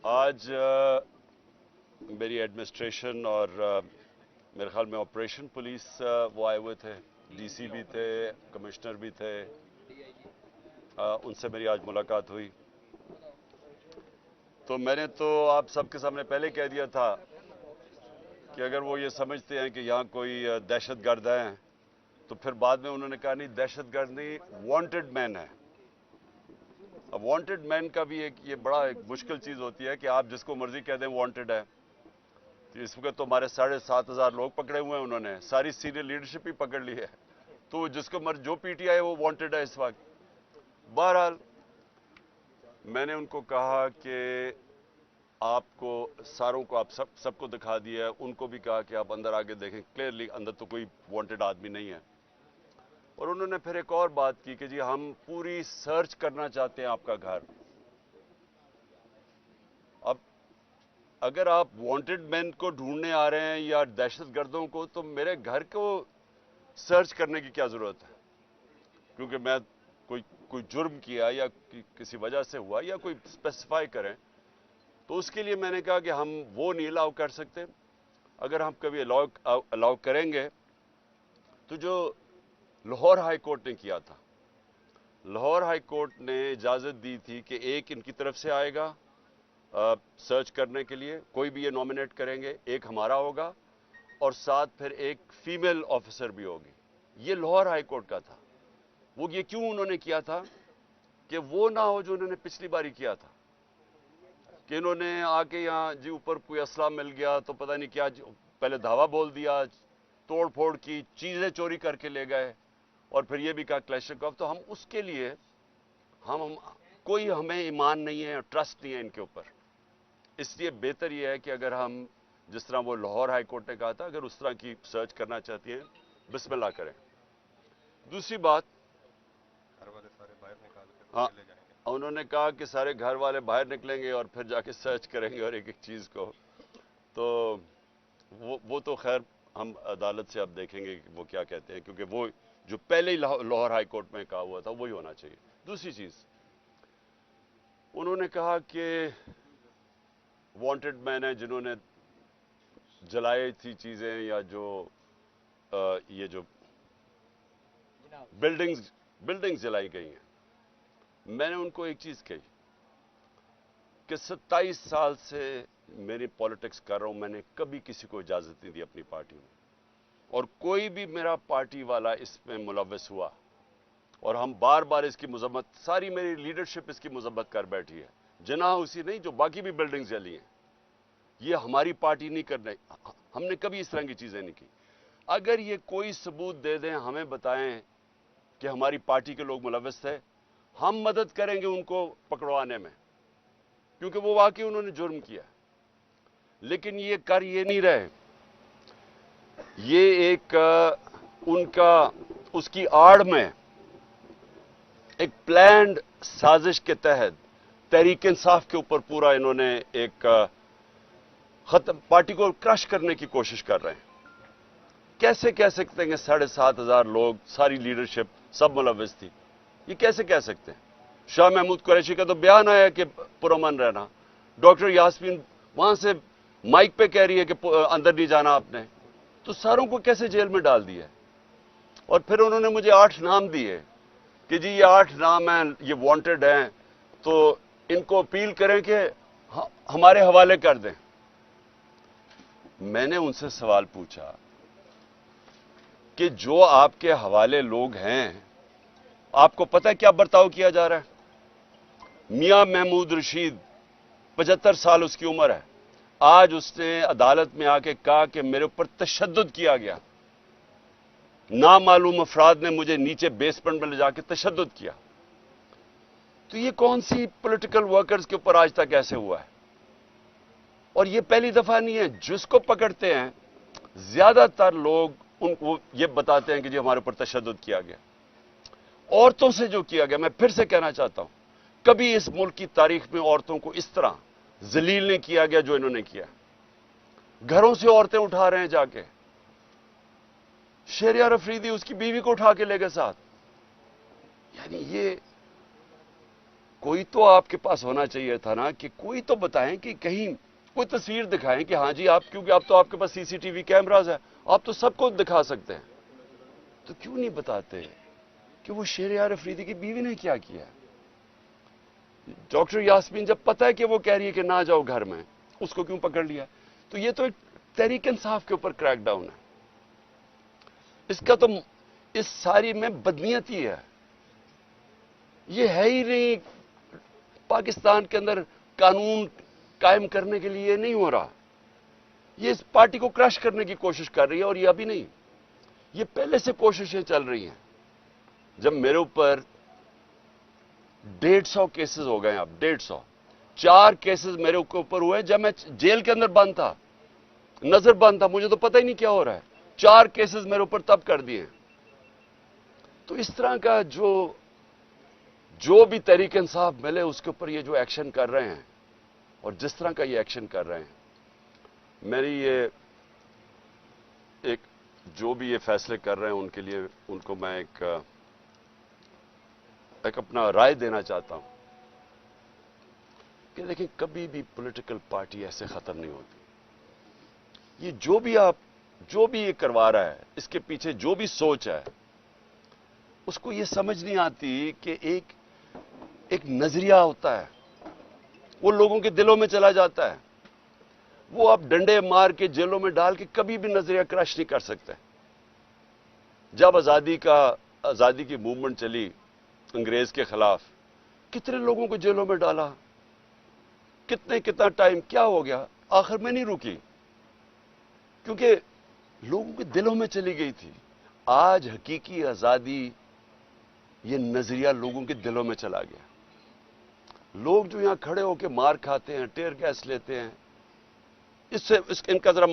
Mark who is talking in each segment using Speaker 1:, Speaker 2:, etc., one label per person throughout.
Speaker 1: आज मेरी एडमिनिस्ट्रेशन और मेरे ख्याल में ऑपरेशन पुलिस वो आए हुए थे, डीसी भी थे, कमिश्नर भी थे। उनसे मेरी आज मुलाकात हुई। तो मैंने तो आप सबके सामने पहले कह दिया था कि अगर वो ये समझते हैं कि यहाँ कोई दहशतगर्द हैं, तो फिर बाद में उन्होंने कहा नहीं, दहशतगर्द नहीं, वांटेड मैन है। अब वांटेड मैन का भी ये बड़ा एक मुश्किल चीज होती है कि आप जिसको मर्जी कह दें वांटेड है। तो इस वक्त तो हमारे 7,500 लोग पकड़े हुए हैं, उन्होंने सारी सीनियर लीडरशिप ही पकड़ ली है। तो जिसको मर्जी जो पीटीआई वो वांटेड है इस वक्त। बहरहाल मैंने उनको कहा कि आपको सारों को आप सबको दिखा दिया है। उनको भी कहा कि आप अंदर आके देखें, क्लियरली अंदर तो कोई वांटेड आदमी नहीं है। और उन्होंने फिर एक और बात की कि जी हम पूरी सर्च करना चाहते हैं आपका घर। अब अगर आप वांटेड मैन को ढूंढने आ रहे हैं या दहशतगर्दों को, तो मेरे घर को सर्च करने की क्या जरूरत है? क्योंकि मैं कोई जुर्म किया या किसी वजह से हुआ या कोई स्पेसिफाई करें, तो उसके लिए मैंने कहा कि हम वो नहीं अलाउ कर सकते। अगर हम कभी अलाउ करेंगे तो जो लाहौर हाई कोर्ट ने किया था, लाहौर हाई कोर्ट ने इजाजत दी थी कि एक इनकी तरफ से आएगा सर्च करने के लिए, कोई भी ये नॉमिनेट करेंगे, एक हमारा होगा और साथ फिर एक फीमेल ऑफिसर भी होगी। ये लाहौर हाई कोर्ट का था। वो ये क्यों उन्होंने किया था कि वो ना हो जो उन्होंने पिछली बारी किया था, कि इन्होंने आके यहाँ जी ऊपर कोई असला मिल गया तो पता नहीं क्या, पहले धावा बोल दिया, तोड़ फोड़ की, चीजें चोरी करके ले गए और फिर ये भी कहा क्लैशकोव। तो हम उसके लिए हम कोई हमें ईमान नहीं है, ट्रस्ट नहीं है इनके ऊपर। इसलिए बेहतर यह है कि अगर हम जिस तरह वो लाहौर हाई कोर्ट ने कहा था, अगर उस तरह की सर्च करना चाहती हैं, बिस्मिल्लाह करें। दूसरी बात,
Speaker 2: घर वाले सारे बाहर निकाल के
Speaker 1: हाँ,
Speaker 2: चले जाएंगे।
Speaker 1: उन्होंने कहा कि सारे घर वाले बाहर निकलेंगे और फिर जाके सर्च करेंगे और एक एक चीज को। तो वो तो खैर हम अदालत से अब देखेंगे कि वो क्या कहते हैं, क्योंकि वो जो पहले ही लाहौर हाई कोर्ट में कहा हुआ था वही होना चाहिए। दूसरी चीज, उन्होंने कहा कि वांटेड मैन है जिन्होंने जलाई थी चीजें, या जो ये जो बिल्डिंग्स जलाई गई हैं। मैंने उनको एक चीज कही कि 27 साल से मेरी पॉलिटिक्स कर रहा हूं, मैंने कभी किसी को इजाजत नहीं दी अपनी पार्टी में, और कोई भी मेरा पार्टी वाला इसमें मुलव्वस हुआ और हम बार बार इसकी मजम्मत, सारी मेरी लीडरशिप इसकी मजम्मत कर बैठी है। जना उसी नहीं, जो बाकी भी बिल्डिंग्स जली हैं, ये हमारी पार्टी नहीं करने, हमने कभी इस तरह की चीजें नहीं की। अगर ये कोई सबूत दे दें, हमें बताएं कि हमारी पार्टी के लोग मुलव्वस थे, हम मदद करेंगे उनको पकड़वाने में, क्योंकि वो वाकई उन्होंने जुर्म किया। लेकिन ये कर ये नहीं रहे। ये एक उनका उसकी आड़ में एक प्लान्ड साजिश के तहत तहरीक इंसाफ के ऊपर पूरा इन्होंने एक खत्म, पार्टी को क्रश करने की कोशिश कर रहे हैं। कैसे कह सकते हैं कि 7,500 लोग, सारी लीडरशिप सब मुलव्वस थी? ये कैसे कह सकते हैं? शाह महमूद कुरैशी का तो बयान आया कि पुरअमन रहना। डॉक्टर यास्मीन वहां से माइक पे कह रही है कि अंदर नहीं जाना आपने। तो सारों को कैसे जेल में डाल दिया? और फिर उन्होंने मुझे 8 नाम दिए कि जी ये 8 नाम हैं, ये वांटेड हैं, तो इनको अपील करें कि हमारे हवाले कर दें। मैंने उनसे सवाल पूछा कि जो आपके हवाले लोग हैं, आपको पता है क्या बर्ताव किया जा रहा है? मियां महमूद रशीद, 75 साल उसकी उम्र है, आज उसने अदालत में आके कहा कि मेरे ऊपर तशद्दुद किया गया, नामालूम अफराद ने मुझे नीचे बेसमेंट में ले जाके तशद्दुद किया। तो ये कौन सी पॉलिटिकल वर्कर्स के ऊपर आज तक ऐसे हुआ है? और ये पहली दफा नहीं है। जिसको पकड़ते हैं, ज्यादातर लोग उनको ये बताते हैं कि जी हमारे ऊपर तशद्दुद किया गया। औरतों से जो किया गया, मैं फिर से कहना चाहता हूं, कभी इस मुल्क की तारीख में औरतों को इस तरह जलील नहीं किया गया जो इन्होंने किया। घरों से औरतें उठा रहे हैं जाके। शहरियार अफरीदी उसकी बीवी को उठा के ले गए साथ। यानी ये کوئی تو آپ کے پاس ہونا چاہیے تھا نا کہ کوئی تو بتائیں کہ کہیں کوئی تصویر دکھائیں کہ ہاں جی آپ، کیونکہ آپ تو آپ کے پاس سی سی ٹی وی کیمراز ہے، آپ تو سب کو دکھا سکتے ہیں، تو کیوں نہیں بتاتے کہ وہ شہریار افریدی کی بیوی نے کیا کیا؟ ڈاکٹر یاسمین جب پتہ ہے کہ وہ کہہ رہی ہے کہ نہ جاؤ گھر میں، اس کو کیوں پکڑ لیا؟ تو یہ تو ایک تحریک انصاف کے اوپر کریک ڈاؤن ہے. اس کا تو اس ساری میں بدنیتی ہے. یہ ہے ہی نہیں پاکستان کے اندر قانون قائم کرنے کے لیے نہیں ہو رہا. یہ اس پارٹی کو کرش کرنے کی کوشش کر رہی ہے، اور یہ ابھی نہیں، یہ پہلے سے کوششیں چل رہی ہیں. جب میرے اوپر 150 کیسز ہو گئے ہیں، اب 150 4 کیسز میرے اوپر ہوئے جب میں جیل کے اندر بند تھا، نظر بند تھا، مجھے تو پتہ ہی نہیں کیا ہو رہا ہے. 4 کیسز میرے اوپر تب کر دیے. تو اس طرح کا جو بھی تحریک انصاف ملے اس کے اوپر یہ جو ایکشن کر رہے ہیں، اور جس طرح کا یہ ایکشن کر رہے ہیں، میری یہ ایک جو بھی یہ فیصلے کر رہے ہیں ان کے لیے ان کو میں ایک اپنا رائے دینا چاہتا ہوں کہ دیکھیں کبھی بھی پولیٹیکل پارٹی ایسے ختم نہیں ہوتی. یہ جو بھی یہ کروا رہا ہے، اس کے پیچھے جو بھی سوچ ہے، اس کو یہ سمجھ نہیں آتی کہ ایک نظریہ ہوتا ہے، وہ لوگوں کے دلوں میں چلا جاتا ہے. وہ آپ ڈنڈے مار کے جیلوں میں ڈال کے کبھی بھی نظریہ کرش نہیں کر سکتے. جب آزادی کی موومنٹ چلی انگریز کے خلاف، کتنے لوگوں کو جیلوں میں ڈالا، کتنا ٹائم کیا ہو گیا، آخر میں نہیں رکی، کیونکہ لوگوں کے دلوں میں چلی گئی تھی. آج حقیقی آزادی، یہ نظریہ لوگوں کے دلوں میں چلا گیا. لوگ جو یہاں کھڑے ہو کے مار کھاتے ہیں، ٹیئر گیس لیتے ہیں، ان کا ذرا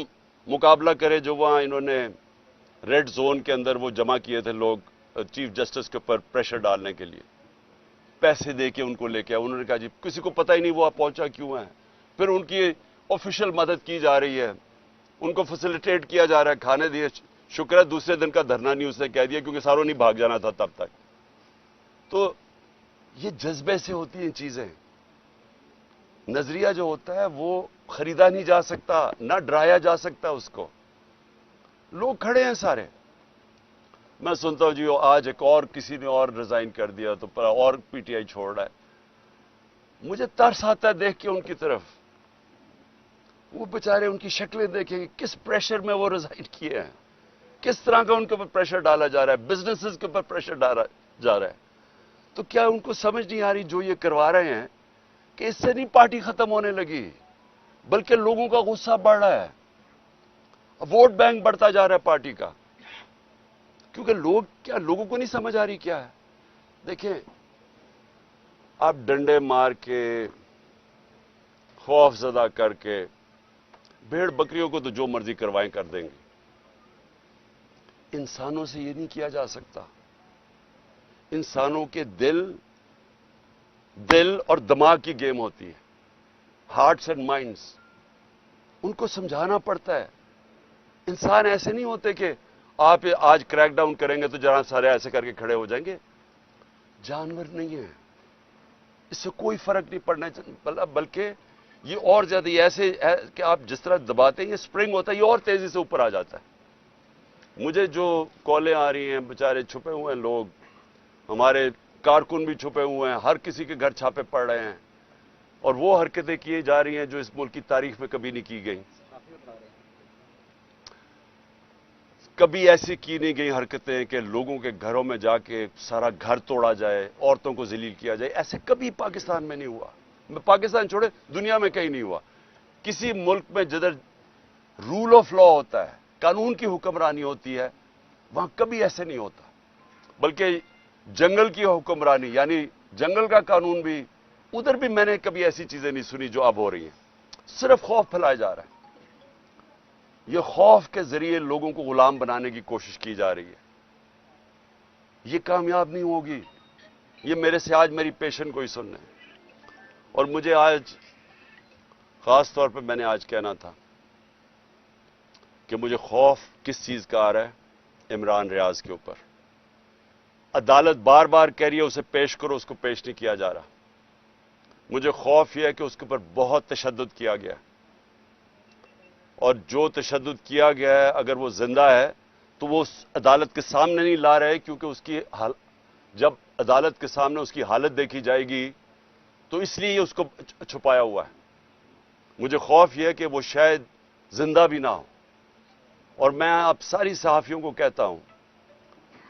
Speaker 1: مقابلہ کرے جو وہاں انہوں نے ریڈ زون کے اندر وہ جمع کیے تھے لوگ چیف جسٹس کے اوپر پریشر ڈالنے کے لیے، پیسے دے کے ان کو لے کے آئے. انہوں نے کہا جی کسی کو پتہ ہی نہیں وہ پہنچا کیوں ہے. پھر ان کی آفیشیل مدد کی جا رہی ہے، ان کو فیسیلیٹیٹ کیا جا رہا ہے، کھانے دیے. شکر ہے دوسرے دن کا دھرنا نہیں اس نے کہہ دیا، کیونکہ ساروں نہیں بھاگ جانا تھا تب تک. تو یہ جذبے سے ہوتی ہیں چیزیں. نظریہ جو ہوتا ہے وہ خریدا نہیں جا سکتا، نہ ڈرایا جا سکتا اس کو. لوگ کھڑے ہیں سارے. میں سنتا ہوں جی آج ایک اور کسی نے اور ریزائن کر دیا تو اور پی ٹی آئی چھوڑ رہا ہے. مجھے ترس آتا ہے دیکھ کے ان کی طرف. وہ بیچارے ان کی شکلیں دیکھیں کہ کس پریشر میں وہ ریزائن کیے ہیں، کس طرح کا ان کے اوپر پریشر ڈالا جا رہا ہے، بزنسز کے اوپر پریشر ڈالا جا رہا ہے. تو کیا ان کو سمجھ نہیں آ رہی جو یہ کروا رہے ہیں کہ اس سے نہیں پارٹی ختم ہونے لگی، بلکہ لوگوں کا غصہ بڑھ رہا ہے، ووٹ بینک بڑھتا جا رہا ہے پارٹی کا. کیونکہ لوگوں کو نہیں سمجھ آ رہی کیا ہے. دیکھیں آپ ڈنڈے مار کے، خوف زدہ کر کے، بھیڑ بکریوں کو تو جو مرضی کروائیں کر دیں گے. انسانوں سے یہ نہیں کیا جا سکتا. انسانوں کے دل اور دماغ کی گیم ہوتی ہے، ہارٹس اینڈ مائنڈز. ان کو سمجھانا پڑتا ہے. انسان ایسے نہیں ہوتے کہ آپ آج کریک ڈاؤن کریں گے تو جہاں سارے ایسے کر کے کھڑے ہو جائیں گے. جانور نہیں ہیں، اس سے کوئی فرق نہیں پڑنا، بلکہ یہ اور زیادہ ایسے ہے کہ آپ جس طرح دباتے ہیں یہ سپرنگ ہوتا ہے، یہ اور تیزی سے اوپر آ جاتا ہے. مجھے جو کالیں آ رہی ہیں، بیچارے چھپے ہوئے ہیں لوگ، ہمارے کارکن بھی چھپے ہوئے ہیں، ہر کسی کے گھر چھاپے پڑ رہے ہیں، اور وہ حرکتیں کی جا رہی ہیں جو اس ملک کی تاریخ میں کبھی نہیں کی گئیں. کبھی ایسی کی نہیں گئی حرکتیں کہ لوگوں کے گھروں میں جا کے سارا گھر توڑا جائے، عورتوں کو ذلیل کیا جائے. ایسے کبھی پاکستان میں نہیں ہوا. پاکستان چھوڑے دنیا میں کہیں نہیں ہوا. کسی ملک میں جدھر رول آف لا ہوتا ہے، قانون کی حکمرانی ہوتی ہے، وہاں کبھی ایسے نہیں ہوتا. بلکہ جنگل کی حکمرانی، یعنی جنگل کا قانون بھی، ادھر بھی میں نے کبھی ایسی چیزیں نہیں سنی جو اب ہو رہی ہیں. صرف خوف پھیلایا جا رہا ہے. یہ خوف کے ذریعے لوگوں کو غلام بنانے کی کوشش کی جا رہی ہے. یہ کامیاب نہیں ہوگی. یہ میرے سے آج میری پیشن کو ہی سننا ہے. اور مجھے آج خاص طور پہ میں نے آج کہنا تھا کہ مجھے خوف کس چیز کا آ رہا ہے؟ عمران ریاض کے اوپر. عدالت بار بار کہہ رہی ہے اسے پیش کرو، اس کو پیش نہیں کیا جا رہا. مجھے خوف یہ ہے کہ اس کے اوپر بہت تشدد کیا گیا، اور جو تشدد کیا گیا ہے اگر وہ زندہ ہے تو وہ اس عدالت کے سامنے نہیں لا رہے، کیونکہ اس کی جب عدالت کے سامنے اس کی حالت دیکھی جائے گی تو اس لیے اس کو چھپایا ہوا ہے۔ مجھے خوف یہ ہے کہ وہ شاید زندہ بھی نہ ہو، اور میں آپ ساری صحافیوں کو کہتا ہوں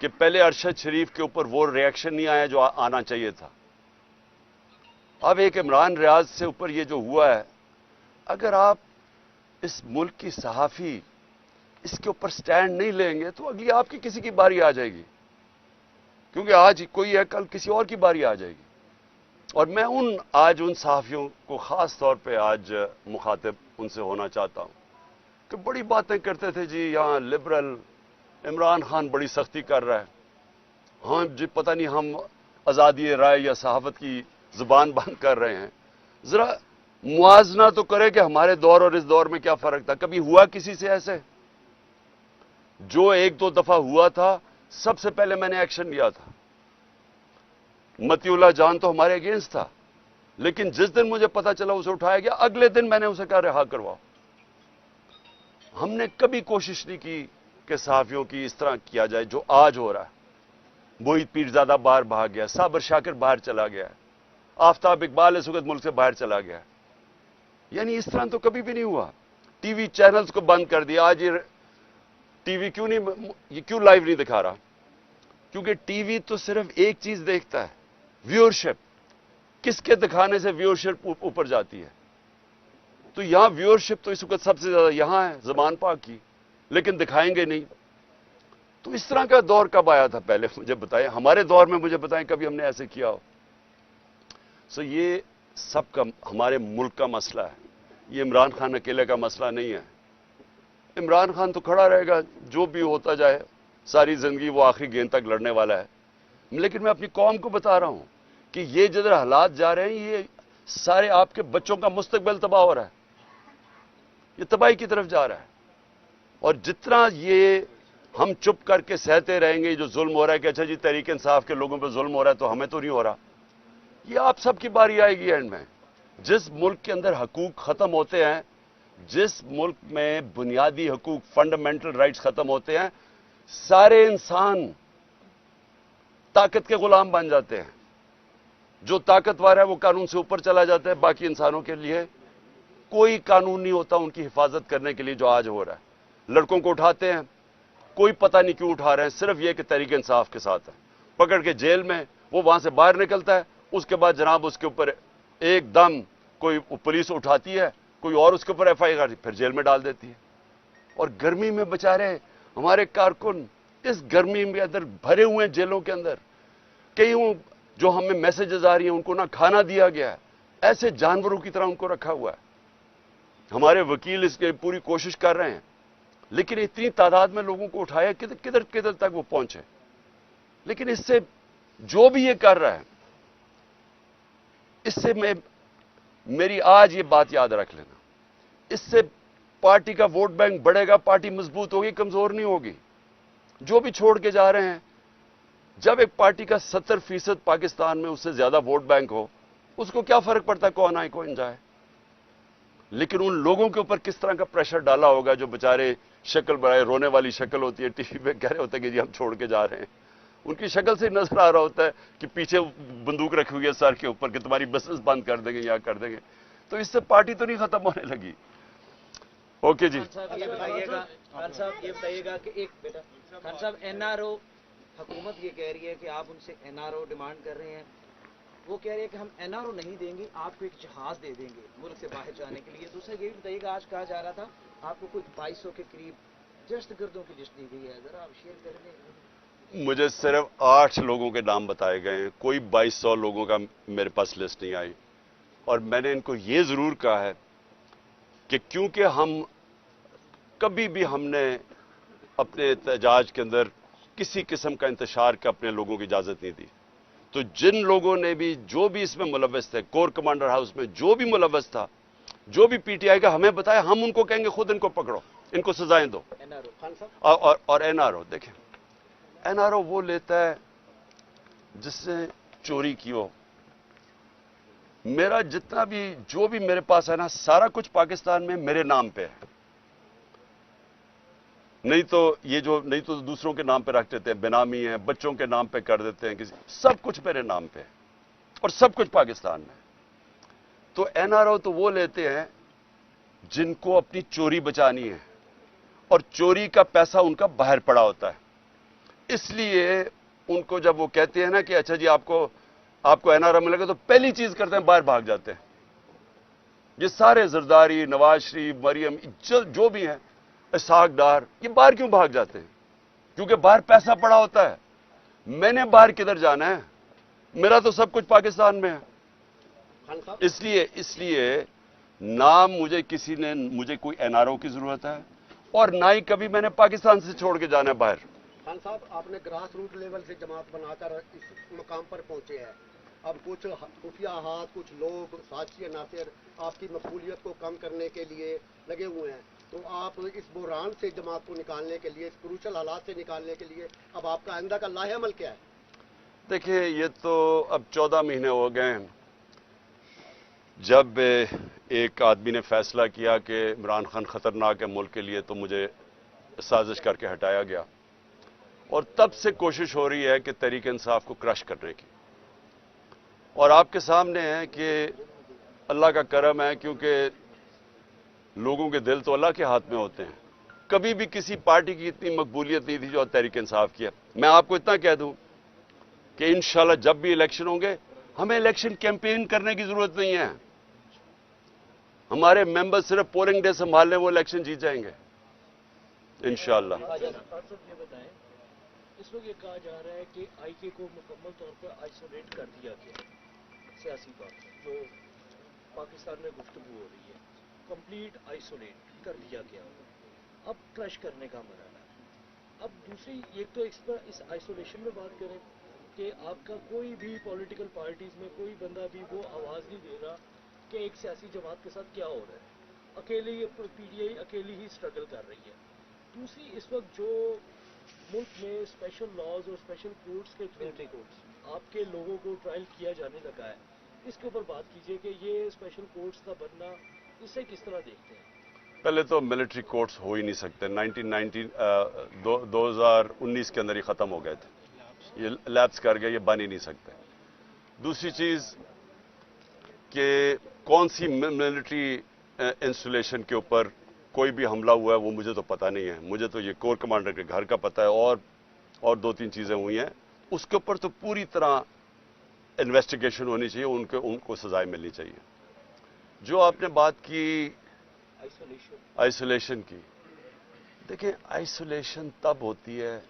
Speaker 1: کہ پہلے ارشد شریف کے اوپر وہ ریئیکشن نہیں آیا جو آنا چاہیے تھا۔ اب ایک عمران ریاض سے اوپر یہ جو ہوا ہے، اگر آپ اس ملک کی صحافی اس کے اوپر سٹینڈ نہیں لیں گے تو اگلی آپ کی کسی کی باری آ جائے گی، کیونکہ آج کوئی ہے کل کسی اور کی باری آ جائے گی۔ اور میں آج ان صحافیوں کو خاص طور پہ آج مخاطب ان سے ہونا چاہتا ہوں کہ بڑی باتیں کرتے تھے جی یہاں لبرل عمران خان بڑی سختی کر رہا ہے، ہاں جی پتہ نہیں ہم آزادی رائے یا صحافت کی زبان بند کر رہے ہیں۔ ذرا موازنہ تو کرے کہ ہمارے دور اور اس دور میں کیا فرق تھا۔ کبھی ہوا کسی سے ایسے؟ جو ایک دو دفعہ ہوا تھا سب سے پہلے میں نے ایکشن لیا تھا۔ متی اللہ جان تو ہمارے اگینسٹ تھا، لیکن جس دن مجھے پتا چلا اسے اٹھایا گیا اگلے دن میں نے اسے کہا رہا کرواؤ۔ ہم نے کبھی کوشش نہیں کی کہ صحافیوں کی اس طرح کیا جائے جو آج ہو رہا ہے۔ موہت پیرزادہ باہر بھاگ گیا، صابر شاکر باہر چلا گیا، آفتاب اقبال اس وقت ملک سے باہر چلا گیا، یعنی اس طرح تو کبھی بھی نہیں ہوا۔ ٹی وی چینلز کو بند کر دیا۔ آج یہ ٹی وی کیوں لائیو نہیں دکھا رہا؟ کیونکہ ٹی وی تو صرف ایک چیز دیکھتا ہے، ویورشپ، کس کے دکھانے سے ویورشپ اوپر جاتی ہے۔ تو یہاں ویورشپ تو اس وقت سب سے زیادہ یہاں ہے زمان پاک کی، لیکن دکھائیں گے نہیں۔ تو اس طرح کا دور کب آیا تھا؟ پہلے مجھے بتائیں، ہمارے دور میں مجھے بتائیں کبھی ہم نے ایسے کیا ہو؟ یہ سب کا ہمارے ملک کا مسئلہ ہے، یہ عمران خان اکیلے کا مسئلہ نہیں ہے۔ عمران خان تو کھڑا رہے گا، جو بھی ہوتا جائے، ساری زندگی وہ آخری گیند تک لڑنے والا ہے۔ لیکن میں اپنی قوم کو بتا رہا ہوں کہ یہ جدھر حالات جا رہے ہیں، یہ سارے آپ کے بچوں کا مستقبل تباہ ہو رہا ہے، یہ تباہی کی طرف جا رہا ہے۔ اور جتنا یہ ہم چپ کر کے سہتے رہیں گے جو ظلم ہو رہا ہے کہ اچھا جی تحریک انصاف کے لوگوں پہ ظلم ہو رہا ہے تو ہمیں تو نہیں ہو رہا، یہ آپ سب کی باری آئے گی اینڈ میں۔ جس ملک کے اندر حقوق ختم ہوتے ہیں، جس ملک میں بنیادی حقوق فنڈامنٹل رائٹس ختم ہوتے ہیں، سارے انسان طاقت کے غلام بن جاتے ہیں۔ جو طاقتور ہے وہ قانون سے اوپر چلا جاتا ہے، باقی انسانوں کے لیے کوئی قانون نہیں ہوتا ان کی حفاظت کرنے کے لیے جو آج ہو رہا ہے۔ لڑکوں کو اٹھاتے ہیں، کوئی پتہ نہیں کیوں اٹھا رہے ہیں، صرف یہ کہ تحریک انصاف کے ساتھ ہے، پکڑ کے جیل میں، وہ وہاں سے باہر نکلتا ہے، اس کے بعد جناب اس کے اوپر ایک دم کوئی پولیس اٹھاتی ہے، کوئی اور اس کے اوپر ایف آئی آر پھر جیل میں ڈال دیتی ہے۔ اور گرمی میں بچارے ہمارے کارکن اس گرمی میں اندر بھرے ہوئے ہیں جیلوں کے اندر، کئی جو ہمیں میسیجز آ رہی ہیں ان کو نہ کھانا دیا گیا ہے، ایسے جانوروں کی طرح ان کو رکھا ہوا ہے۔ ہمارے وکیل اس کی پوری کوشش کر رہے ہیں، لیکن اتنی تعداد میں لوگوں کو اٹھایا کدھر تک وہ پہنچے۔ لیکن اس سے جو بھی یہ کر رہا ہے، اس سے میری آج یہ بات یاد رکھ لینا، اس سے پارٹی کا ووٹ بینک بڑھے گا، پارٹی مضبوط ہوگی، کمزور نہیں ہوگی۔ جو بھی چھوڑ کے جا رہے ہیں، جب ایک پارٹی کا 70% پاکستان میں اس سے زیادہ ووٹ بینک ہو، اس کو کیا فرق پڑتا ہے کون آئے کون جائے؟ لیکن ان لوگوں کے اوپر کس طرح کا پریشر ڈالا ہوگا جو بےچارے شکل بڑھائے، رونے والی شکل ہوتی ہے، ٹی وی پہ کہہ رہے ہوتے ہیں کہ جی ہم چھوڑ کے جا رہے ہیں، ان کی شکل سے نظر آ رہا ہوتا ہے کہ پیچھے بندوق رکھی ہوئی ہے سر کے اوپر کہ تمہاری بسز بند کر دیں گے یا کر دیں گے۔ تو اس سے پارٹی تو نہیں ختم ہونے لگی۔ اوکے جی
Speaker 3: خان صاحب یہ بتائیے گا کہ ایک بیٹا خان صاحب این آر او حکومت یہ کہہ رہی ہے کہ آپ ان سے این آر او ڈیمانڈ کر رہے ہیں، وہ کہہ رہے ہیں کہ ہم این آر او نہیں دیں گے، آپ کو ایک جہاز دے دیں گے ملک سے باہر جانے کے لیے۔ دوسرا یہ بھی بتائیے گا، آج کہا جا رہا تھا آپ کو کوئی 2200 کے قریب دہشت گردوں کی لسٹ دی گئی ہے، ذرا آپ شیئر کر دیں۔
Speaker 1: مجھے صرف 8 لوگوں کے نام بتائے گئے ہیں، کوئی 2200 لوگوں کا میرے پاس لسٹ نہیں آئی۔ اور میں نے ان کو یہ ضرور کہا ہے کہ کیونکہ کبھی بھی ہم نے اپنے احتجاج کے اندر کسی قسم کا انتشار کا اپنے لوگوں کی اجازت نہیں دی، تو جن لوگوں نے بھی جو بھی اس میں ملوث تھے، کور کمانڈر ہاؤس میں جو بھی ملوث تھا، جو بھی پی ٹی آئی کا ہمیں بتایا، ہم ان کو کہیں گے خود ان کو پکڑو، ان کو سزائیں دو۔ اور این آر او دیکھیں، این آر او وہ لیتا ہے جس سے چوری کی ہو، میرا جتنا بھی جو بھی میرے پاس ہے نا سارا کچھ پاکستان میں میرے نام پہ ہے. نہیں تو دوسروں کے نام پہ رکھ دیتے ہیں, بینامی ہیں, بچوں کے نام پہ کر دیتے ہیں, سب کچھ میرے نام پہ ہے اور سب کچھ پاکستان میں. تو این آر او تو وہ لیتے ہیں جن کو اپنی چوری بچانی ہے اور چوری کا پیسہ ان کا باہر پڑا ہوتا ہے. اس لیے ان کو جب وہ کہتے ہیں نا کہ اچھا جی آپ کو این آر او ملے گا تو پہلی چیز کرتے ہیں باہر بھاگ جاتے ہیں. یہ سارے زرداری, نواز شریف, مریم جو بھی ہیں, اسحاق ڈار, یہ باہر کیوں بھاگ جاتے ہیں؟ کیونکہ باہر پیسہ پڑا ہوتا ہے. میں نے باہر کدھر جانا ہے؟ میرا تو سب کچھ پاکستان میں ہے. اس لیے نہ مجھے کوئی این آر او کی ضرورت ہے اور نہ ہی کبھی میں نے پاکستان سے چھوڑ کے جانا ہے باہر.
Speaker 4: خان صاحب, آپ نے گراس روٹ لیول سے جماعت بنا کر اس مقام پر پہنچے ہیں. اب کچھ خفیہ ہاتھ, کچھ لوگ, سازشی عناصر آپ کی مقبولیت کو کم کرنے کے لیے لگے ہوئے ہیں. تو آپ اس بحران سے جماعت کو نکالنے کے لیے, اس کروشل حالات سے نکالنے کے لیے اب آپ کا آئندہ کا لاہ عمل کیا ہے؟
Speaker 1: دیکھیں, یہ تو اب 14 مہینے ہو گئے ہیں جب ایک آدمی نے فیصلہ کیا کہ عمران خان خطرناک ہے ملک کے لیے, تو مجھے سازش کر کے ہٹایا گیا. اور تب سے کوشش ہو رہی ہے کہ تحریک انصاف کو کرش کرنے کی. اور آپ کے سامنے ہے کہ اللہ کا کرم ہے, کیونکہ لوگوں کے دل تو اللہ کے ہاتھ میں ہوتے ہیں. کبھی بھی کسی پارٹی کی اتنی مقبولیت نہیں تھی جو تحریک انصاف کی ہے. میں آپ کو اتنا کہہ دوں کہ انشاءاللہ جب بھی الیکشن ہوں گے, ہمیں الیکشن کیمپین کرنے کی ضرورت نہیں ہے. ہمارے ممبر صرف پولنگ ڈے سنبھال لیں, وہ الیکشن جیت جائیں گے انشاءاللہ.
Speaker 5: یہ بتائیں, اس وقت یہ کہا جا رہا ہے کہ آئی کے کو مکمل طور پر آئسولیٹ کر دیا گیا سیاسی طور پر, جو پاکستان میں گفتگو ہو رہی ہے, کمپلیٹ آئسولیٹ کر دیا گیا. اب کرش کرنے کا مرحلہ ہے. اب دوسری ایک تو اس آئسولیشن میں بات کریں کہ آپ کا کوئی بھی پولیٹیکل پارٹیز میں کوئی بندہ بھی وہ آواز نہیں دے رہا کہ ایک سیاسی جماعت کے ساتھ کیا ہو رہا ہے. اکیلے ہی پی ٹی آئی اکیلی ہی اسٹرگل کر رہی ہے. دوسری اس وقت جو ملک میں اسپیشل لاز اور اسپیشل کورٹس کے تھرو آپ کے لوگوں کو ٹرائل کیا جانے لگا ہے, اس کے اوپر بات کیجئے کہ یہ اسپیشل کورٹس کا بننا, اسے کس طرح دیکھتے ہیں؟
Speaker 1: پہلے تو ملٹری کورٹس ہو ہی نہیں سکتے. 2019 کے اندر ہی ختم ہو گئے تھے, یہ لیپس کر گئے, یہ بن ہی نہیں سکتے. دوسری چیز کہ کون سی ملٹری انسٹالیشن کے اوپر کوئی بھی حملہ ہوا ہے وہ مجھے تو پتہ نہیں ہے. مجھے تو یہ کور کمانڈر کے گھر کا پتہ ہے, اور 2-3 چیزیں ہوئی ہیں. اس کے اوپر تو پوری طرح انویسٹیگیشن ہونی چاہیے, ان کو سزائیں ملنی چاہیے. جو آپ نے بات کی آئسولیشن کی, دیکھیں آئسولیشن تب ہوتی ہے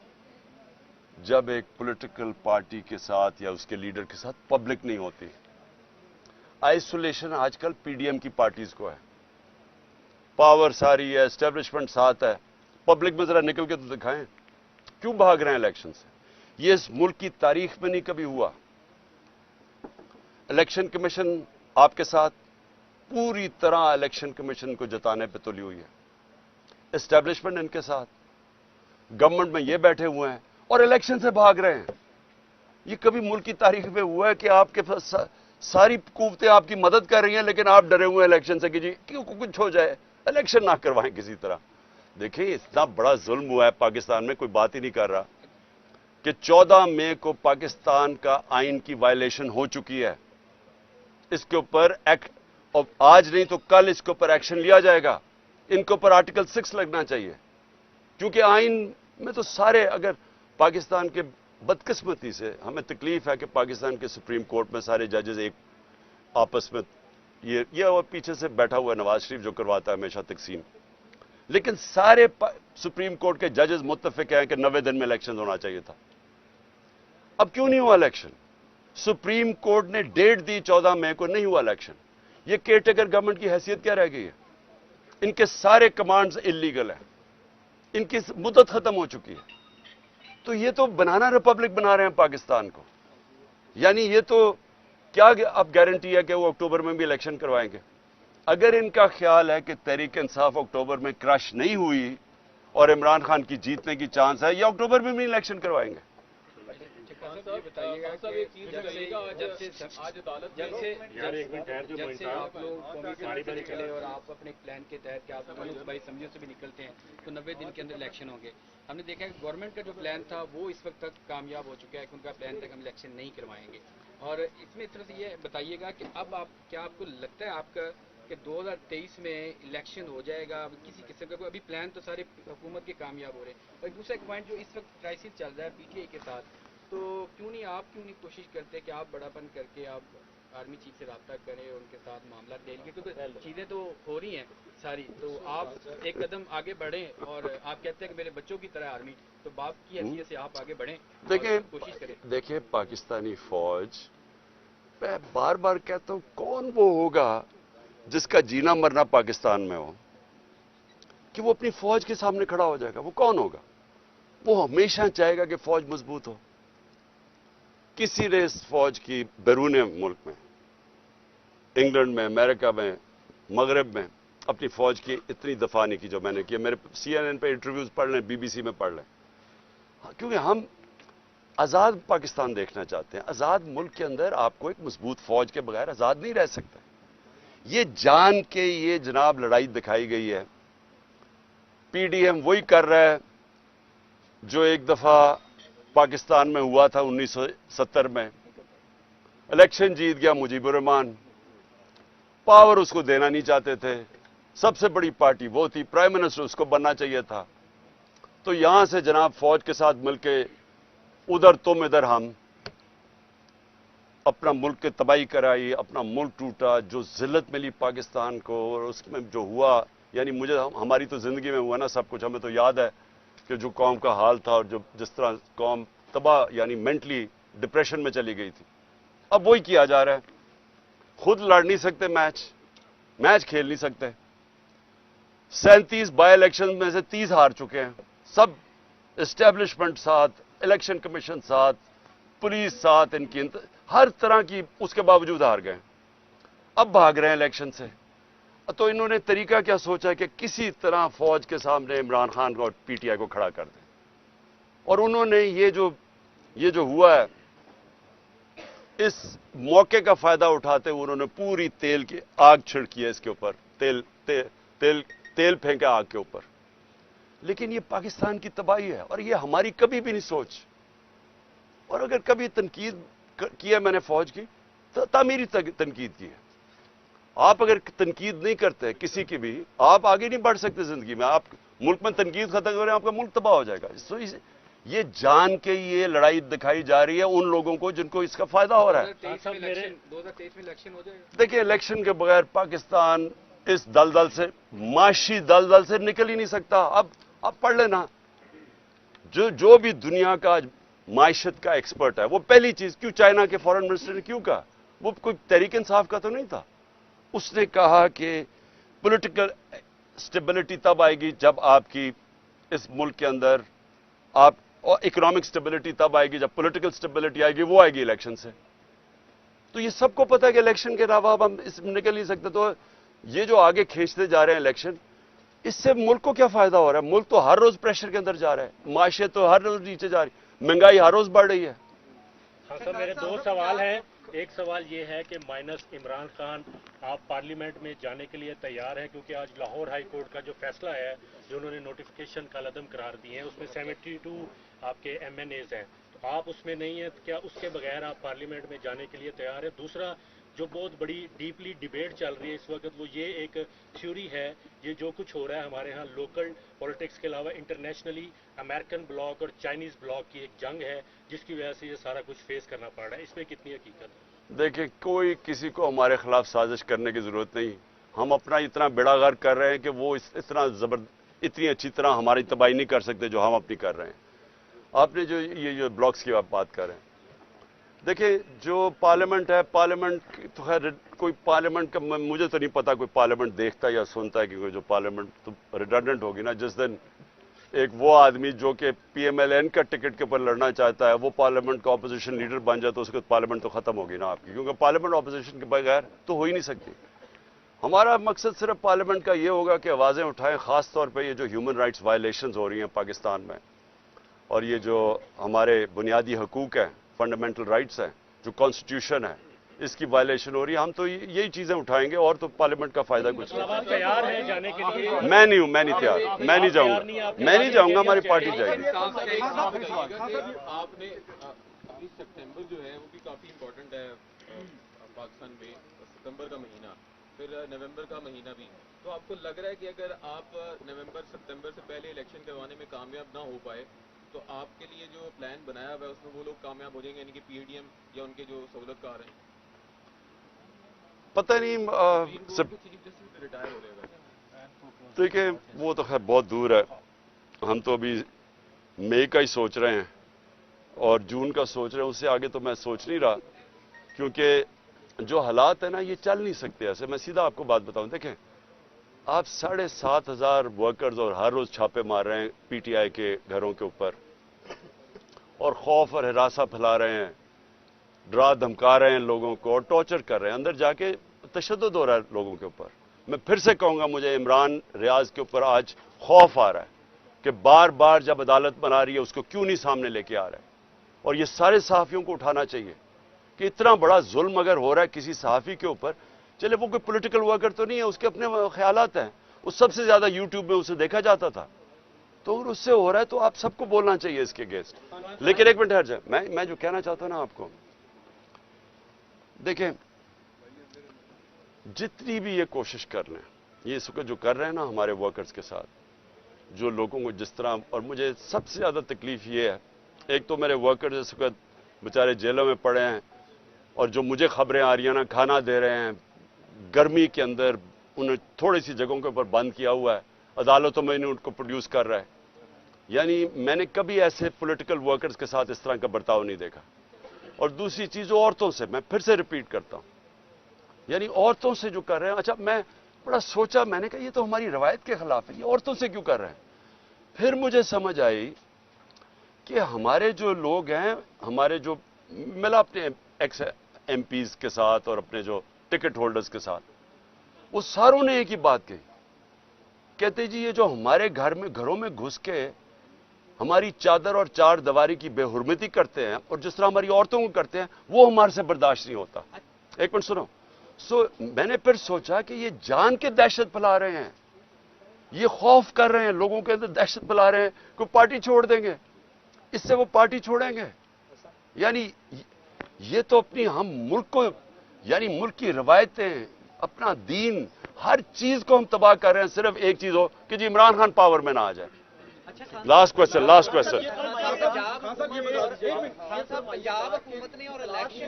Speaker 1: جب ایک پولیٹیکل پارٹی کے ساتھ یا اس کے لیڈر کے ساتھ پبلک نہیں ہوتی. آئسولیشن آج کل پی ڈی ایم کی پارٹیز کو ہے, پاور ساری ہے, اسٹیبلشمنٹ ساتھ ہے, پبلک میں ذرا نکل کے تو دکھائیں کیوں بھاگ رہے ہیں الیکشن سے. یہ اس ملک کی تاریخ میں نہیں کبھی ہوا. الیکشن کمیشن آپ کے ساتھ پوری طرح الیکشن کمیشن کو جتانے پہ تلی ہوئی ہے. اسٹیبلشمنٹ ان کے ساتھ, گورنمنٹ میں یہ بیٹھے ہوئے ہیں اور الیکشن سے بھاگ رہے ہیں. یہ کبھی ملک کی تاریخ میں ہوا ہے کہ آپ کے پاس ساری قوتیں آپ کی مدد کر رہی ہیں لیکن آپ ڈرے ہوئے ہیں الیکشن سے کہ جی کیوں کچھ ہو جائے, الیکشن نہ کروائیں کسی طرح. دیکھیں اتنا بڑا ظلم ہوا ہے پاکستان میں, کوئی بات ہی نہیں کر رہا کہ 14 مئی کو پاکستان کا آئین کی وائلیشن ہو چکی ہے. اس کے اوپر آج نہیں تو کل اس کے اوپر ایکشن لیا جائے گا. ان کے اوپر آرٹیکل 6 لگنا چاہیے, کیونکہ آئین میں تو سارے, اگر پاکستان کے بدقسمتی سے ہمیں تکلیف ہے کہ پاکستان کے سپریم کورٹ میں سارے ججز ایک آپس میں یہ اور پیچھے سے بیٹھا ہوا ہے نواز شریف جو کرواتا ہے ہمیشہ تقسیم, لیکن سارے سپریم کورٹ کے ججز متفق ہیں کہ 90 دن میں الیکشن ہونا چاہیے تھا. اب کیوں نہیں ہوا الیکشن؟ سپریم کورٹ نے ڈیٹ دی 14 مئی کو, نہیں ہوا الیکشن. یہ کیئر ٹیکر گورنمنٹ کی حیثیت کیا رہ گئی ہے؟ ان کے سارے کمانڈز انلیگل ہیں, ان کی مدت ختم ہو چکی ہے. تو یہ تو بنانا ریپبلک بنا رہے ہیں پاکستان کو. یعنی یہ تو کیا اب گارنٹی ہے کہ وہ اکتوبر میں بھی الیکشن کروائیں گے؟ اگر ان کا خیال ہے کہ تحریک انصاف اکتوبر میں کرش نہیں ہوئی اور عمران خان کی جیتنے کی چانس ہے, یا اکتوبر میں بھی الیکشن کروائیں گے.
Speaker 6: ये बताइएगा कि जब से आप लोग कौमी पार्टी से निकले और आप अपने प्लान के तहत कि आप भाई समझो से भी निकलते हैं तो 90 दिन के अंदर इलेक्शन होंगे, हमने देखा कि गवर्नमेंट का जो प्लान था वो इस वक्त तक कामयाब हो चुका है कि उनका प्लान था कि हम इलेक्शन नहीं करवाएंगे। और इसमें इस तरह से ये बताइएगा कि अब आप क्या आपको लगता है आपका कि 2023 में इलेक्शन हो जाएगा, किसी किस्म का कोई अभी प्लान तो सारे हुकूमत के कामयाब हो रहे हैं। और दूसरा एक पॉइंट जो इस वक्त क्राइसिस चल रहा है पीटीआई के साथ, तो क्यों नहीं कोशिश करते कि आप बड़ापन करके आप आर्मी चीफ से रब्ता करें और उनके साथ मामला डेल के, क्योंकि चीज़ें तो हो रही हैं सारी, तो आप एक कदम आगे बढ़ें और आप कहते हैं कि मेरे बच्चों की तरह आर्मी, तो बाप की हैसियत से आप आगे बढ़ें, कोशिश करें।
Speaker 1: देखिए पाकिस्तानी फौज, मैं बार बार कहता हूँ, कौन वो होगा जिसका जीना मरना पाकिस्तान में हो कि वो अपनी फौज के सामने खड़ा हो जाएगा? वो कौन होगा? वो हमेशा चाहेगा कि फौज मजबूत हो। किसी ने इस फौज की बैरून मुल्क में, इंग्लैंड में, अमेरिका में, मगरब में अपनी फौज की इतनी दफा नहीं की जो मैंने की। मेरे CNN पे इंटरव्यूज पढ़ लें, BBC में पढ़ लें, क्योंकि हम आजाद पाकिस्तान देखना चाहते हैं। आजाद मुल्क के अंदर आपको एक मजबूत फौज के बगैर आजाद नहीं रह सकता। ये जान के ये जनाब लड़ाई दिखाई गई है। PDM वही कर रहा है जो एक दफा पाकिस्तान में हुआ था 1970 में। इलेक्शन जीत गया मुजीबुर रहमान, पावर उसको देना नहीं चाहते थे, सबसे बड़ी पार्टी वो थी, प्राइम मिनिस्टर उसको बनना चाहिए था। तो यहां से जनाब फौज के साथ मिलके उधर तुम इधर हम, अपना मुल्क की तबाही कराई, अपना मुल्क टूटा, जो जिल्लत मिली पाकिस्तान को। और उसमें जो हुआ, यानी मुझे, हमारी तो जिंदगी में हुआ ना सब कुछ, हमें तो याद है कि जो कौम का हाल था और जो जिस तरह कौम तबाह यानी मेंटली डिप्रेशन में चली गई थी, अब वही किया जा रहा है। खुद लड़ नहीं सकते मैच खेल नहीं सकते। 37 बाई इलेक्शन में से 30 हार चुके हैं। सब एस्टेब्लिशमेंट साथ, इलेक्शन कमीशन साथ, पुलिस साथ, इनकी हर तरह की, उसके बावजूद हार गए। अब भाग रहे हैं इलेक्शन से। तो इन्होंने तरीका क्या सोचा है कि किसी तरह फौज के सामने इमरान खान को और PTI को खड़ा कर दें। और उन्होंने ये जो हुआ है, इस मौके का फायदा उठाते हुए उन्होंने पूरी तेल की आग छिड़की है इसके ऊपर, तेल फेंका आग के ऊपर। लेकिन ये पाकिस्तान की तबाही है और ये हमारी कभी भी नहीं सोच। और अगर कभी तनकीद की है मैंने फौज की, तो तामीरी तनकीद की है। आप अगर तनकीद नहीं करते किसी की भी, आप आगे नहीं बढ़ सकते जिंदगी में। आप मुल्क में तनकीद खत्म करें, आपका मुल्क तबाह हो जाएगा। सो ये जान के ये लड़ाई दिखाई जा रही है उन लोगों को जिनको इसका फायदा हो रहा है।
Speaker 6: 2023 में इलेक्शन हो जाएगा।
Speaker 1: देखिए, इलेक्शन के बगैर पाकिस्तान इस दलदल से, माशी दलदल से निकल ही नहीं सकता। अब पढ़ लेना, जो भी दुनिया का माइशत का एक्सपर्ट है, वो पहली चीज, क्यों चाइना के फॉरेन मिनिस्टर ने क्यों कहा, वो कोई तहरीक इंसाफ का तो नहीं था। उसने कहा कि पॉलिटिकल स्टेबिलिटी तब आएगी जब आपकी इस मुल्क के अंदर आप, और इकोनॉमिक स्टेबिलिटी तब आएगी जब पॉलिटिकल स्टेबिलिटी आएगी, वो आएगी इलेक्शन से। तो ये सबको पता है कि इलेक्शन के अलावा अब हम इसमें निकल नहीं सकते। तो ये जो आगे खींचते जा रहे हैं इलेक्शन, इससे मुल्क को क्या फायदा हो रहा है? मुल्क तो हर रोज प्रेशर के अंदर जा रहा है, माशियत तो हर रोज नीचे जा रही, महंगाई हर रोज बढ़ रही है।
Speaker 5: हाँ सर, मेरे दो सवाल हैं। एक सवाल ये है कि माइनस इमरान खान, आप पार्लियामेंट में जाने के लिए तैयार हैं? क्योंकि आज लाहौर हाई कोर्ट का जो फैसला है, जो उन्होंने नोटिफिकेशन कलअदम करार दिए हैं, उसमें 72 आपके MNAs हैं, तो आप उसमें नहीं हैं। क्या उसके बगैर आप पार्लियामेंट में जाने के लिए तैयार है? दूसरा, जो बहुत बड़ी डीपली डिबेट चल रही है इस वक्त, वो ये एक थ्योरी है, ये जो कुछ हो रहा है हमारे यहाँ लोकल पॉलिटिक्स के अलावा इंटरनेशनली अमेरिकन ब्लॉक और चाइनीज ब्लॉक की एक जंग है, जिसकी वजह से ये सारा कुछ फेस करना पड़ रहा है। इसमें कितनी हकीकत है?
Speaker 1: देखिए, कोई किसी को हमारे खिलाफ साजिश करने की जरूरत नहीं। हम अपना इतना बेड़ागर कर रहे हैं कि वो इतनी अच्छी तरह हमारी तबाही नहीं कर सकते जो हम अपनी कर रहे हैं। आपने जो ब्लॉक्स की बात कर रहे हैं, देखिए, जो पार्लियामेंट है, पार्लियामेंट तो खैर कोई पार्लियामेंट का मुझे तो नहीं पता कोई पार्लियामेंट देखता है या सुनता है, क्योंकि जो पार्लियामेंट तो रिडंडेंट होगी ना। जिस दिन एक वो आदमी जो कि PMLN का टिकट के ऊपर लड़ना चाहता है, वो पार्लियामेंट का ऑपोजिशन लीडर बन जाए, तो उसके पार्लियामेंट तो खत्म होगी ना आपकी, क्योंकि पार्लियामेंट ऑपोजिशन के बगैर तो हो ही नहीं सकती। हमारा मकसद सिर्फ पार्लियामेंट का ये होगा कि आवाजें उठाएं, खास तौर पर ये जो ह्यूमन राइट्स वायलेशंस हो रही हैं पाकिस्तान में, और ये जो हमारे बुनियादी हकूक हैं फंडामेंटल राइट्स हैं, जो कॉन्स्टिट्यूशन है, इसकी वायलेशन हो रही है। हम तो यही चीजें उठाएंगे और तो पार्लियामेंट का फायदा कुछ नहीं।
Speaker 5: आप तैयार हैं जाने के लिए?
Speaker 1: मैं नहीं हूं, मैं नहीं तैयार, मैं नहीं जाऊंगा, मैं नहीं जाऊंगा, हमारी पार्टी जाएगी।
Speaker 2: आपने 19 सितंबर जो है वो भी काफी इम्पोर्टेंट है पाकिस्तान में, सितंबर का महीना, फिर नवंबर का महीना भी। तो आपको लग रहा है कि अगर आप नवंबर सितंबर से पहले इलेक्शन करवाने में कामयाब ना हो पाए तो आपके लिए जो प्लान बनाया हुआ है उसमें वो लोग कामयाब हो जाएंगे, यानी कि पीडीएम या उनके जो सहूलतकार हैं?
Speaker 1: पता नहीं सब
Speaker 2: रिटायर हो रहे हैं।
Speaker 1: देखिए वो तो खैर बहुत दूर है, हम तो अभी मई का ही सोच रहे हैं और जून का सोच रहे हैं, उससे आगे तो मैं सोच नहीं रहा, क्योंकि जो हालात है ना ये चल नहीं सकते ऐसे। मैं सीधा आपको बात बताऊं, देखें आप 7,500 वर्कर्स और हर रोज छापे मार रहे हैं पीटीआई के घरों के ऊपर और खौफ और हिरासा फैला रहे हैं, डरा धमका रहे हैं लोगों को और टॉर्चर कर रहे हैं, अंदर जाके तशद्दुद हो रहा है लोगों के ऊपर। मैं फिर से कहूंगा, मुझे इमरान रियाज के ऊपर आज खौफ आ रहा है कि बार बार जब अदालत बना रही है उसको क्यों नहीं सामने लेके आ रहा है। और ये सारे सहाफियों को उठाना चाहिए कि इतना बड़ा जुल्म अगर हो रहा है किसी सहाफी के ऊपर, चले वो कोई पॉलिटिकल वर्कर तो नहीं है, उसके अपने ख्यालात हैं, उस सबसे ज्यादा यूट्यूब में उसे देखा जाता था, तो अगर उससे हो रहा है तो आप सबको बोलना चाहिए इसके अगेंस्ट। लेकिन एक मिनट हट जाए, मैं जो कहना चाहता हूं ना आपको, देखें जितनी भी ये कोशिश कर लें, ये इस वक्त जो कर रहे हैं ना हमारे वर्कर्स के साथ, जो लोगों को जिस तरह, और मुझे सबसे ज्यादा तकलीफ ये है, एक तो मेरे वर्कर्स इस वक्त बेचारे जेलों में पड़े हैं और जो मुझे खबरें आ रही हैं ना, खाना दे रहे हैं गर्मी के अंदर, उन्हें थोड़ी सी जगहों के ऊपर बंद किया हुआ है, अदालतों में उनको प्रोड्यूस कर रहा है। यानी मैंने कभी ऐसे पॉलिटिकल वर्कर्स के साथ इस तरह का बर्ताव नहीं देखा। और दूसरी चीज औरतों से, मैं फिर से रिपीट करता हूं, यानी औरतों से जो कर रहे हैं, अच्छा मैं बड़ा सोचा, मैंने कहा ये तो हमारी रवायत के खिलाफ है, ये औरतों से क्यों कर रहे हैं। फिर मुझे समझ आई कि हमारे जो लोग हैं, हमारे जो मिला अपने एक्स एमपीज के साथ और अपने जो टिकट होल्डर्स के साथ, वो सारों ने एक ही बात कही, कहते जी ये जो हमारे घरों में घुस के हमारी चादर और चार दीवारी की बेहुरमती करते हैं और जिस तरह हमारी औरतों को करते हैं, वो हमारे से बर्दाश्त नहीं होता। एक मिनट सुनो। मैंने फिर सोचा कि ये जान के दहशत फैला रहे हैं, ये खौफ कर रहे हैं, लोगों के अंदर दहशत फैला रहे हैं कि पार्टी छोड़ देंगे, इससे वो पार्टी छोड़ेंगे। यानी ये तो अपनी हम मुल्क को, यानी मुल्क की रवायतें, अपना दीन, हर चीज को हम तबाह कर रहे हैं, सिर्फ एक चीज हो कि जी इमरान खान पावर में ना आ जाए। लास्ट क्वेश्चन
Speaker 3: पंजाब हुकूमत ने और इलेक्शन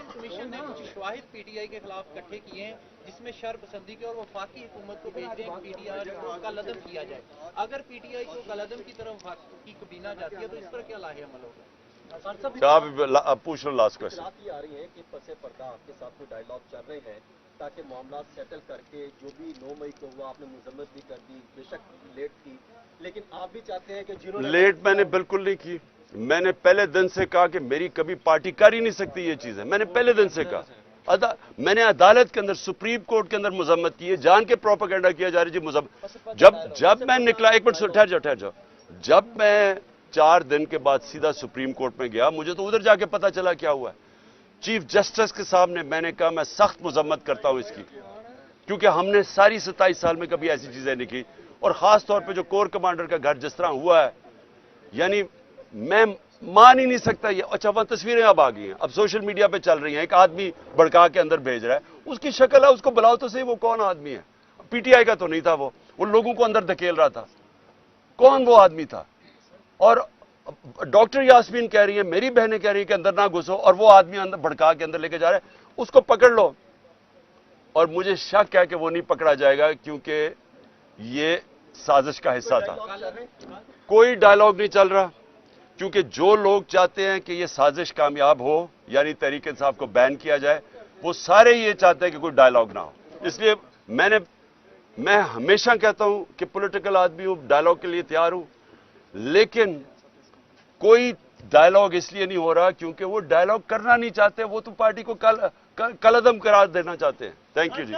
Speaker 3: कमीशन ने कुछ शवाहिद पीटीआई के खिलाफ इकट्ठे किए हैं जिसमें शरपसंदी के और वफाकी हुकूमत को भेजने पीटीआई को कलअदम किया जाए। अगर पीटीआई को कलअदम की तरफ की कबीना जाती है तो इस पर क्या लाहे अमल होगा?
Speaker 1: आप पूछ लो लास्ट क्वेश्चन।
Speaker 7: आ रही है कि पसे पर्दा आपके साथ कोई डायलॉग चल रहे हैं ताकि मामला सेटल करके, जो भी 9 मई को हुआ आपने मुजम्मत भी कर दी, बेशक लेट थी, लेकिन आप भी चाहते हैं कि जिन्होंने
Speaker 1: लेट मैंने बिल्कुल नहीं की। मैंने पहले दिन से कहा कि मेरी कभी पार्टी कर ही नहीं सकती ये चीज है, मैंने पहले दिन से कहा। मैंने अदालत के अंदर, सुप्रीम कोर्ट के अंदर मुजम्मत की है, जान के प्रोपेगेंडा किया जा रही जी मुजम्मत। जब मैं निकला, एक मिनट ठहर जाओ, जब मैं 4 दिन के बाद सीधा सुप्रीम कोर्ट में गया, मुझे तो उधर जाके पता चला क्या हुआ है। चीफ जस्टिस के सामने मैंने कहा मैं सख्त मुजम्मत करता हूं इसकी, क्योंकि हमने सारी 27 साल में कभी ऐसी चीजें नहीं की, और खास तौर पे जो कोर कमांडर का घर जिस तरह हुआ है, यानी मैं मान ही नहीं सकता ये। अच्छा वहां तस्वीरें अब आ गई हैं, अब सोशल मीडिया पे चल रही हैं, एक आदमी भड़का के अंदर भेज रहा है, उसकी शक्ल है, उसको बुलाओ तो सही, वो कौन आदमी है? पीटीआई का तो नहीं था वो लोगों को अंदर धकेल रहा था, कौन वो आदमी था? और डॉक्टर यास्मीन कह रही है, मेरी बहनें कह रही है कि अंदर ना घुसो, और वो आदमी अंदर भड़का के अंदर लेके जा रहा है, उसको पकड़ लो। और मुझे शक है कि वो नहीं पकड़ा जाएगा, क्योंकि ये साजिश का हिस्सा था। कोई डायलॉग नहीं चल रहा, क्योंकि जो लोग चाहते हैं कि ये साजिश कामयाब हो, यानी तहरीक इंसाफ को बैन किया जाए, वो सारे ये चाहते हैं कि कोई डायलॉग ना हो। इसलिए मैं हमेशा कहता हूं कि पॉलिटिकल आदमी हूं, डायलॉग के लिए तैयार हूं, लेकिन कोई डायलॉग इसलिए नहीं हो रहा क्योंकि वो डायलॉग करना नहीं चाहते, वो तो पार्टी को कलअदम करार देना चाहते हैं। Thank you ji.